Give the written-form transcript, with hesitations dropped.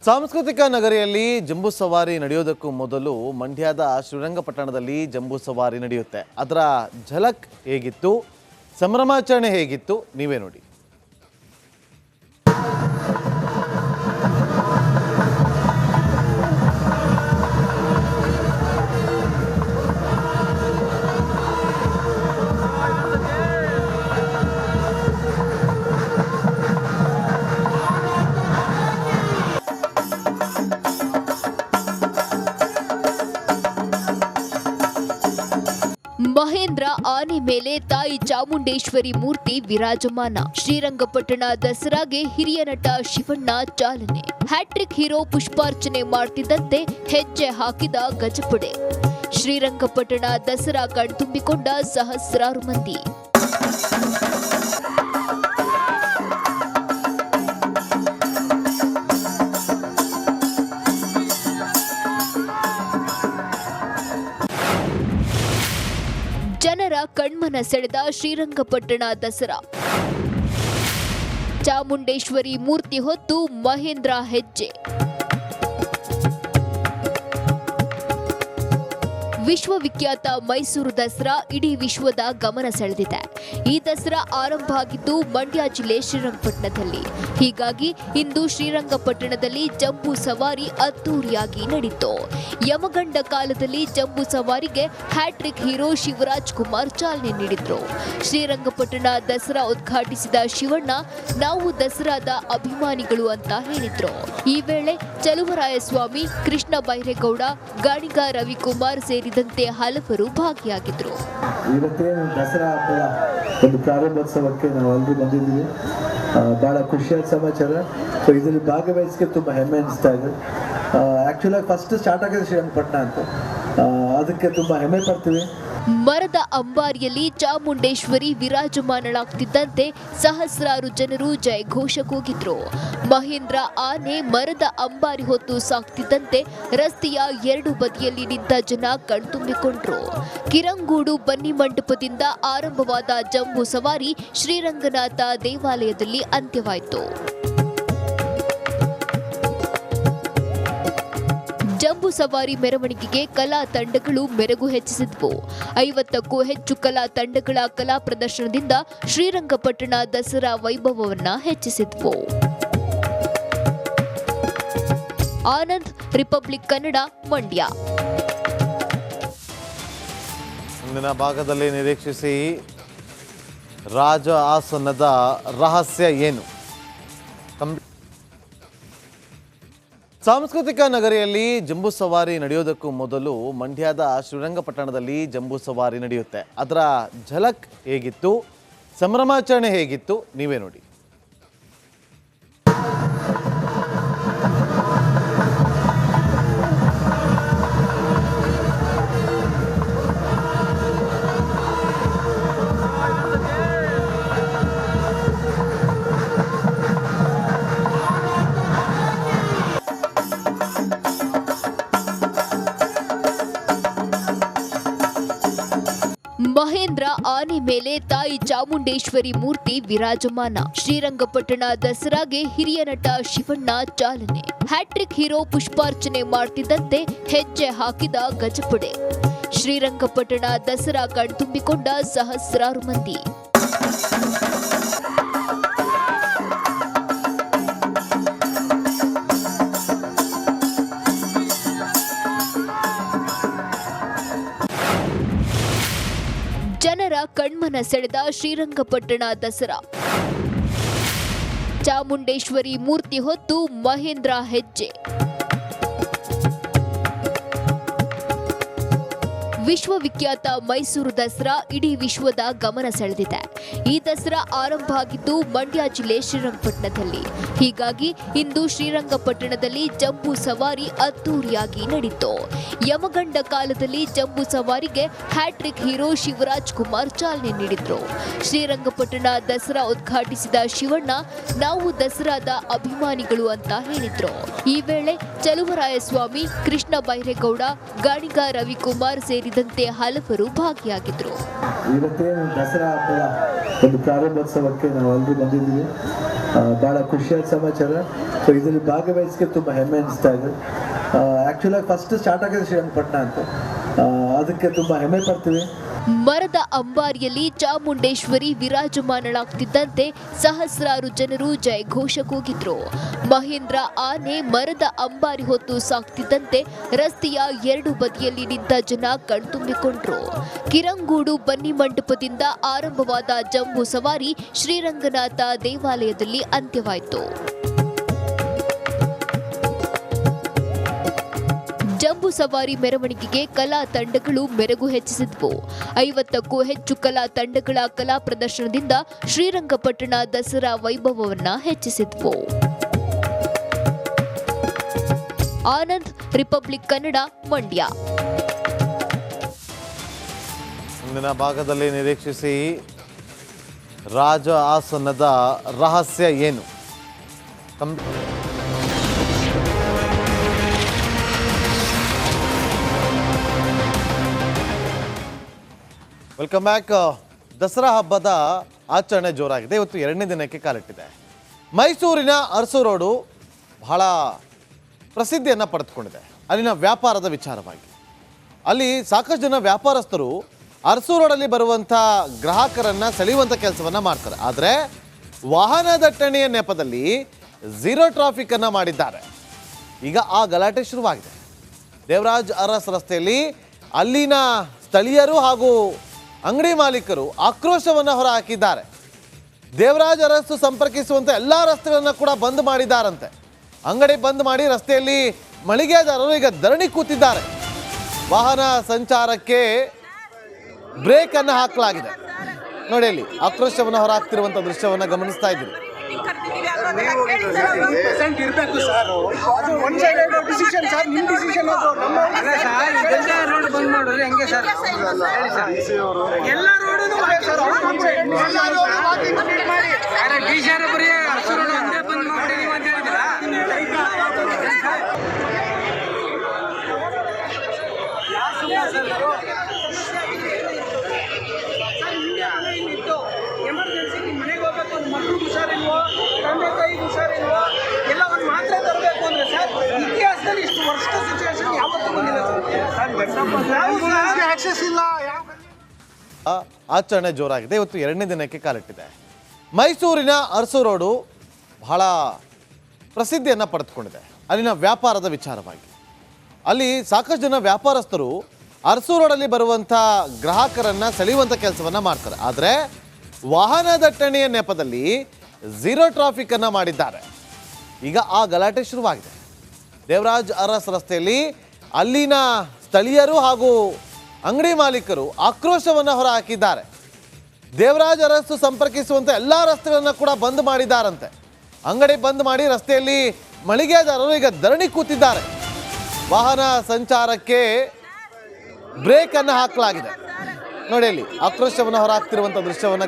ಸಾಂಸ್ಕೃತಿಕ ನಗರಿಯಲ್ಲಿ ಜಂಬೂ ಸವಾರಿ ನಡೆಯೋದಕ್ಕೂ ಮೊದಲು ಮಂಡ್ಯದ ಶ್ರೀರಂಗಪಟ್ಟಣದಲ್ಲಿ ಜಂಬೂ ಸವಾರಿ ನಡೆಯುತ್ತೆ. ಅದರ ಝಲಕ್ ಹೇಗಿತ್ತು, ಸಂಭ್ರಮಾಚರಣೆ ಹೇಗಿತ್ತು ನೀವೇ ನೋಡಿ. ಮಹೇಂದ್ರ ಆನೆ ಮೇಲೆ ತಾಯಿ ಚಾಮುಂಡೇಶ್ವರಿ ಮೂರ್ತಿ ವಿರಾಜಮಾನ. ಶ್ರೀರಂಗಪಟ್ಟಣ ದಸರಾಗೆ ಹಿರಿಯ ನಟ ಶಿವಣ್ಣ ಚಾಲನೆ. ಹ್ಯಾಟ್ರಿಕ್ ಹೀರೋ ಪುಷ್ಪಾರ್ಚನೆ ಮಾಡ್ತಿದ್ದಂತೆ ಹೆಜ್ಜೆ ಹಾಕಿದ ಗಜಪಡೆ. ಶ್ರೀರಂಗಪಟ್ಟಣ ದಸರಾ ಕಣ್ತುಂಬಿಕೊಂಡ ಸಹಸ್ರಾರು ಮಂದಿ. ಜನರ ಕಣ್ಮನ ಸೆಳೆದ ಶ್ರೀರಂಗಪಟ್ಟಣ ದಸರಾ. ಚಾಮುಂಡೇಶ್ವರಿ ಮೂರ್ತಿ ಹೊತ್ತು ಮಹೇಂದ್ರ ಹೆಜ್ಜೆ. ವಿಶ್ವವಿಖ್ಯಾತ ಮೈಸೂರು ದಸರಾ ಇಡೀ ವಿಶ್ವದ ಗಮನ ಸೆಳೆದಿದೆ. ಈ ದಸರಾ ಆರಂಭ ಆಗಿದ್ದು ಮಂಡ್ಯ ಜಿಲ್ಲೆ ಶ್ರೀರಂಗಪಟ್ಟಣದಲ್ಲಿ. ಹೀಗಾಗಿ ಇಂದು ಶ್ರೀರಂಗಪಟ್ಟಣದಲ್ಲಿ ಜಂಬೂ ಸವಾರಿ ಅದ್ದೂರಿಯಾಗಿ ನಡೆಯಿತು. ಯಮಗಂಡ ಕಾಲದಲ್ಲಿ ಜಂಬೂ ಸವಾರಿಗೆ ಹ್ಯಾಟ್ರಿಕ್ ಹೀರೋ ಶಿವರಾಜ್ ಕುಮಾರ್ ಚಾಲನೆ ನೀಡಿದ್ರು. ಶ್ರೀರಂಗಪಟ್ಟಣ ದಸರಾ ಉದ್ಘಾಟಿಸಿದ ಶಿವಣ್ಣ, ನಾವು ದಸರಾದ ಅಭಿಮಾನಿಗಳು ಅಂತ ಹೇಳಿದ್ರು. ಈ ವೇಳೆ ಚಲುವರಾಯಸ್ವಾಮಿ, ಕೃಷ್ಣ ಬೈರೇಗೌಡ, ಗಾಣಿಗ ರವಿಕುಮಾರ್ ಸೇರಿದಂತೆ ಹಲವರು ಭಾಗಿಯಾಗಿದ್ರು. ಇವತ್ತೇನು ದಸರಾ ಹಬ್ಬದ ಒಂದು ಪ್ರಾರಂಭೋತ್ಸವಕ್ಕೆ ನಾವೆಲ್ಲರೂ ಬಂದಿದ್ದೀವಿ. ಬಹಳ ಖುಷಿಯಾದ ಸಮಾಚಾರ. ಸೊ ಇದರಲ್ಲಿ ಭಾಗವಹಿಸಕ್ಕೆ ತುಂಬ ಹೆಮ್ಮೆ ಅನಿಸ್ತಾ ಇದೆ. ಆ್ಯಕ್ಚುಲಾಗಿ ಫಸ್ಟ್ ಸ್ಟಾರ್ಟ್ ಆಗಿದೆ ಶ್ರೀರಂಗಪಟ್ಟಣ ಅಂತ, ಅದಕ್ಕೆ ತುಂಬ ಹೆಮ್ಮೆ ಪಡ್ತೀವಿ. ಮರದ ಅಂಬಾರಿಯಲ್ಲಿ ಚಾಮುಂಡೇಶ್ವರಿ ವಿರಾಜಮಾನಳಾಗ್ತಿದ್ದಂತೆ ಸಹಸ್ರಾರು ಜನರು ಜಯಘೋಷ ಕೂಗಿದ್ರು. ಮಹೇಂದ್ರ ಆನೆ ಮರದ ಅಂಬಾರಿ ಹೊತ್ತು ಸಾಗ್ತಿದ್ದಂತೆ ರಸ್ತೆಯ ಎರಡು ಬದಿಯಲ್ಲಿ ನಿಂತ ಜನ ಕಣ್ತುಂಬಿಕೊಂಡ್ರು. ಕಿರಂಗೂಡು ಬನ್ನಿ ಮಂಟಪದಿಂದ ಆರಂಭವಾದ ಜಂಬೂ ಸವಾರಿ ಶ್ರೀರಂಗನಾಥ ದೇವಾಲಯದಲ್ಲಿ ಅಂತ್ಯವಾಯಿತು. ಜಂಬೂ ಸವಾರಿ ಮೆರವಣಿಗೆಗೆ ಕಲಾ ತಂಡಗಳು ಮೆರುಗು ಹೆಚ್ಚಿಸಿದ್ವು. 50ಕ್ಕೂ ಹೆಚ್ಚು ಕಲಾ ತಂಡಗಳ ಕಲಾ ಪ್ರದರ್ಶನದಿಂದ ಶ್ರೀರಂಗಪಟ್ಟಣ ದಸರಾ ವೈಭವವನ್ನ ಹೆಚ್ಚಿಸಿದ್ವು. ಆನಂದ್, ರಿಪಬ್ಲಿಕ್ ಕನ್ನಡ, ಮಂಡ್ಯ. ಮುಂದಿನ ಭಾಗದಲ್ಲಿ ನಿರೀಕ್ಷಿಸಿ. ರಾಜ ಆಸನದ ರಹಸ್ಯ ಏನು? ಸಾಂಸ್ಕೃತಿಕ ನಗರಿಯಲ್ಲಿ ಜಂಬೂ ಸವಾರಿ ನಡೆಯೋದಕ್ಕೂ ಮೊದಲು ಮಂಡ್ಯದ ಶ್ರೀರಂಗಪಟ್ಟಣದಲ್ಲಿ ಜಂಬೂ ಸವಾರಿ ನಡೆಯುತ್ತೆ. ಅದರ ಝಲಕ್ ಹೇಗಿತ್ತು, ಸಂಭ್ರಮಾಚರಣೆ ಹೇಗಿತ್ತು ನೀವೇ ನೋಡಿ. ಮಹೇಂದ್ರ ಆನೆ ಮೇಲೆ ತಾಯಿ ಚಾಮುಂಡೇಶ್ವರಿ ಮೂರ್ತಿ ವಿರಾಜಮಾನ. ಶ್ರೀರಂಗಪಟ್ಟಣ ದಸರಾಗೆ ಹಿರಿಯ ನಟ ಶಿವಣ್ಣ ಚಾಲನೆ. ಹ್ಯಾಟ್ರಿಕ್ ಹೀರೋ ಪುಷ್ಪಾರ್ಚನೆ ಮಾಡ್ತಿದ್ದಂತೆ ಹೆಜ್ಜೆ ಹಾಕಿದ ಗಜಪಡೆ. ಶ್ರೀರಂಗಪಟ್ಟಣ ದಸರಾ ಕಣ್ತುಂಬಿಕೊಂಡ ಸಹಸ್ರಾರು ಮಂದಿ. ಜನರ ಕಣ್ಮನ ಸೆಳೆದ ಶ್ರೀರಂಗಪಟ್ಟಣ ದಸರಾ. ಚಾಮುಂಡೇಶ್ವರಿ ಮೂರ್ತಿ ಹೊತ್ತು ಮಹೇಂದ್ರ ಹೆಜ್ಜೆ. ವಿಶ್ವವಿಖ್ಯಾತ ಮೈಸೂರು ದಸರಾ ಇಡೀ ವಿಶ್ವದ ಗಮನ ಸೆಳೆದಿದೆ. ಈ ದಸರಾ ಆರಂಭ ಆಗಿದ್ದು ಮಂಡ್ಯ ಜಿಲ್ಲೆ ಶ್ರೀರಂಗಪಟ್ಟಣದಲ್ಲಿ. ಹೀಗಾಗಿ ಇಂದು ಶ್ರೀರಂಗಪಟ್ಟಣದಲ್ಲಿ ಜಂಬೂ ಸವಾರಿ ಅದ್ದೂರಿಯಾಗಿ ನಡೆಯಿತು. ಯಮಗಂಡ ಕಾಲದಲ್ಲಿ ಜಂಬೂ ಸವಾರಿಗೆ ಹ್ಯಾಟ್ರಿಕ್ ಹೀರೋ ಶಿವರಾಜ್ ಕುಮಾರ್ ಚಾಲನೆ ನೀಡಿದ್ರು. ಶ್ರೀರಂಗಪಟ್ಟಣ ದಸರಾ ಉದ್ಘಾಟಿಸಿದ ಶಿವಣ್ಣ, ನಾವು ದಸರಾದ ಅಭಿಮಾನಿಗಳು ಅಂತ ಹೇಳಿದ್ರು. ಈ ವೇಳೆ ಚಲುವರಾಯಸ್ವಾಮಿ, ಕೃಷ್ಣ ಬೈರೇಗೌಡ, ಗಾಣಿಗ ರವಿಕುಮಾರ್ ಸೇರಿದಂತೆ ಹಲವರು ಭಾಗಿಯಾಗಿದ್ರು. ಇವತ್ತೇನು ದಸರಾ ಹಬ್ಬದ ಒಂದು ಪ್ರಾರಂಭೋತ್ಸವಕ್ಕೆ ನಾವೆಲ್ಲರೂ ಬಂದಿದ್ದೀವಿ. ಭಾಳ ಖುಷಿಯಾದ ಸಮಾಚಾರ. ಸೊ ಇದರಲ್ಲಿ ಭಾಗವಹಿಸಕ್ಕೆ ತುಂಬ ಹೆಮ್ಮೆ ಅನಿಸ್ತಾ ಇದೆ. ಆ್ಯಕ್ಚುಲಾಗಿ ಫಸ್ಟ್ ಸ್ಟಾರ್ಟ್ ಆಗಿದೆ ಶ್ರೀರಂಗಪಟ್ಟಣ ಅಂತ, ಅದಕ್ಕೆ ತುಂಬ ಹೆಮ್ಮೆ ಪಡ್ತೀವಿ. ಮರದ ಅಂಬಾರಿಯಲ್ಲಿ ಚಾಮುಂಡೇಶ್ವರಿ ವಿರಾಜಮಾನಳಾಗ್ತಿದ್ದಂತೆ ಸಹಸ್ರಾರು ಜನರು ಜಯಘೋಷ ಕೂಗಿದ್ರು. ಮಹೇಂದ್ರ ಆನೆ ಮರದ ಅಂಬಾರಿ ಹೊತ್ತು ಸಾಗ್ತಿದ್ದಂತೆ ರಸ್ತೆಯ ಎರಡು ಬದಿಯಲ್ಲಿ ನಿಂತ ಜನ ಕಣ್ತುಂಬಿಕೊಂಡ್ರು. ಕಿರಂಗೂಡು ಬನ್ನಿ ಮಂಟಪದಿಂದ ಆರಂಭವಾದ ಜಂಬೂ ಸವಾರಿ ಶ್ರೀರಂಗನಾಥ ದೇವಾಲಯದಲ್ಲಿ ಅಂತ್ಯವಾಯಿತು. ಜಂಬೂ ಸವಾರಿ ಮೆರವಣಿಗೆಗೆ ಕಲಾ ತಂಡಗಳು ಮೆರುಗು ಹೆಚ್ಚಿಸಿದ್ವು. 50ಕ್ಕೂ ಹೆಚ್ಚು ಕಲಾ ತಂಡಗಳ ಕಲಾ ಪ್ರದರ್ಶನದಿಂದ ಶ್ರೀರಂಗಪಟ್ಟಣ ದಸರಾ ವೈಭವವನ್ನ ಹೆಚ್ಚಿಸಿದ್ವು. ಆನಂದ್, ರಿಪಬ್ಲಿಕ್ ಕನ್ನಡ, ಮಂಡ್ಯ. ಮುಂದಿನ ಭಾಗದಲ್ಲಿ ನಿರೀಕ್ಷಿಸಿ. ರಾಜ ಆಸನದ ರಹಸ್ಯ ಏನು? Welcome back. ದಸರಾ ಹಬ್ಬದ ಆಚರಣೆ ಜೋರಾಗಿದೆ. ಇವತ್ತು 2ನೇ ದಿನಕ್ಕೆ ಕಾಲಿಟ್ಟಿದೆ. ಮೈಸೂರಿನ ಅರಸು ರೋಡು ಬಹಳ ಪ್ರಸಿದ್ಧಿಯನ್ನು ಪಡೆದುಕೊಂಡಿದೆ ಅಲ್ಲಿನ ವ್ಯಾಪಾರದ ವಿಚಾರವಾಗಿ. ಅಲ್ಲಿ ಸಾಕಷ್ಟು ಜನ ವ್ಯಾಪಾರಸ್ಥರು ಅರಸು ರೋಡಲ್ಲಿ ಬರುವಂಥ ಗ್ರಾಹಕರನ್ನು ಸೆಳೆಯುವಂಥ ಕೆಲಸವನ್ನು ಮಾಡ್ತಾರೆ. ಆದರೆ ವಾಹನ ದಟ್ಟಣೆಯ ನೆಪದಲ್ಲಿ ಝೀರೋ ಟ್ರಾಫಿಕನ್ನು ಮಾಡಿದ್ದಾರೆ. ಈಗ ಆ ಗಲಾಟೆ ಶುರುವಾಗಿದೆ. ದೇವರಾಜ್ ಅರಸ್ ರಸ್ತೆಯಲ್ಲಿ ಅಲ್ಲಿನ ಸ್ಥಳೀಯರು ಹಾಗೂ ಅಂಗಡಿ ಮಾಲೀಕರು ಆಕ್ರೋಶವನ್ನು ಹೊರಹಾಕಿದ್ದಾರೆ. ದೇವರಾಜ್ ಅರಸು ಸಂಪರ್ಕಿಸುವಂಥ ಎಲ್ಲ ರಸ್ತೆಗಳನ್ನು ಕೂಡ ಬಂದ್ ಮಾಡಿದ್ದಾರಂತೆ. ಅಂಗಡಿ ಬಂದ್ ಮಾಡಿ ರಸ್ತೆಯಲ್ಲಿ ಮಳಿಗೆದಾರರು ಈಗ ಧರಣಿ ಕೂತಿದ್ದಾರೆ. ವಾಹನ ಸಂಚಾರಕ್ಕೆ ಬ್ರೇಕ್ ಅನ್ನು ಹಾಕಲಾಗಿದೆ. ನೋಡಿ, ಅಲ್ಲಿ ಆಕ್ರೋಶವನ್ನು ಹೊರಹಾಕ್ತಿರುವಂಥ ದೃಶ್ಯವನ್ನು ಗಮನಿಸ್ತಾ ಇದ್ದೀವಿ. ಎಮರ್ಜೆನ್ಸಿ ಮನೆಗೆ ಹೋಗ್ಬೇಕು, ಒಂದು ಮಕ್ಕಳು ಹುಷಾರಿಲ್ವೋ, ತಂದೆ ತಾಯಿಗೆ ಹುಷಾರಿಲ್ವೋ, ಎಲ್ಲ ಒಂದು ಮಾತ್ರ ತರಬೇಕು ಅಂದ್ರೆ ಸರ್ ಇತಿಹಾಸದಲ್ಲಿ ಇಷ್ಟು ವರ್ಷ ಸಿಚುವೇಶನ್ ಯಾವತ್ತೂ ಬಂದಿಲ್ಲ ಸರ್. ಆಚರಣೆ ಜೋರಾಗಿದೆ. ಇವತ್ತು 2ನೇ ದಿನಕ್ಕೆ ಕಾಲಿಟ್ಟಿದೆ. ಮೈಸೂರಿನ ಅರಸು ರೋಡು ಬಹಳ ಪ್ರಸಿದ್ಧಿಯನ್ನು ಪಡೆದುಕೊಂಡಿದೆ ಅಲ್ಲಿನ ವ್ಯಾಪಾರದ ವಿಚಾರವಾಗಿ. ಅಲ್ಲಿ ಸಾಕಷ್ಟು ಜನ ವ್ಯಾಪಾರಸ್ಥರು ಅರಸು ರೋಡಲ್ಲಿ ಬರುವಂಥ ಗ್ರಾಹಕರನ್ನು ಸೆಳೆಯುವಂಥ ಕೆಲಸವನ್ನು ಮಾಡ್ತಾರೆ. ಆದರೆ ವಾಹನ ದಟ್ಟಣೆಯ ನೆಪದಲ್ಲಿ ಝೀರೋ ಟ್ರಾಫಿಕನ್ನು ಮಾಡಿದ್ದಾರೆ. ಈಗ ಆ ಗಲಾಟೆ ಶುರುವಾಗಿದೆ. ದೇವರಾಜ್ ಅರಸ್ ರಸ್ತೆಯಲ್ಲಿ ಅಲ್ಲಿನ ಸ್ಥಳೀಯರು ಹಾಗೂ ಅಂಗಡಿ ಮಾಲೀಕರು ಆಕ್ರೋಶವನ್ನು ಹೊರಹಾಕಿದ್ದಾರೆ. ದೇವರಾಜ್ ಅರಸು ಸಂಪರ್ಕಿಸುವಂಥ ಎಲ್ಲ ರಸ್ತೆಗಳನ್ನು ಕೂಡ ಬಂದ್ ಮಾಡಿದ್ದಾರಂತೆ. ಅಂಗಡಿ ಬಂದ್ ಮಾಡಿ ರಸ್ತೆಯಲ್ಲಿ ಮಳಿಗೆದಾರರು ಈಗ ಧರಣಿ ಕೂತಿದ್ದಾರೆ. ವಾಹನ ಸಂಚಾರಕ್ಕೆ ಬ್ರೇಕ್ ಅನ್ನು ಹಾಕಲಾಗಿದೆ. ನೋಡಿ, ಅಲ್ಲಿ ಆಕ್ರೋಶವನ್ನು ಹೊರಹಾಕ್ತಿರುವಂಥ ದೃಶ್ಯವನ್ನು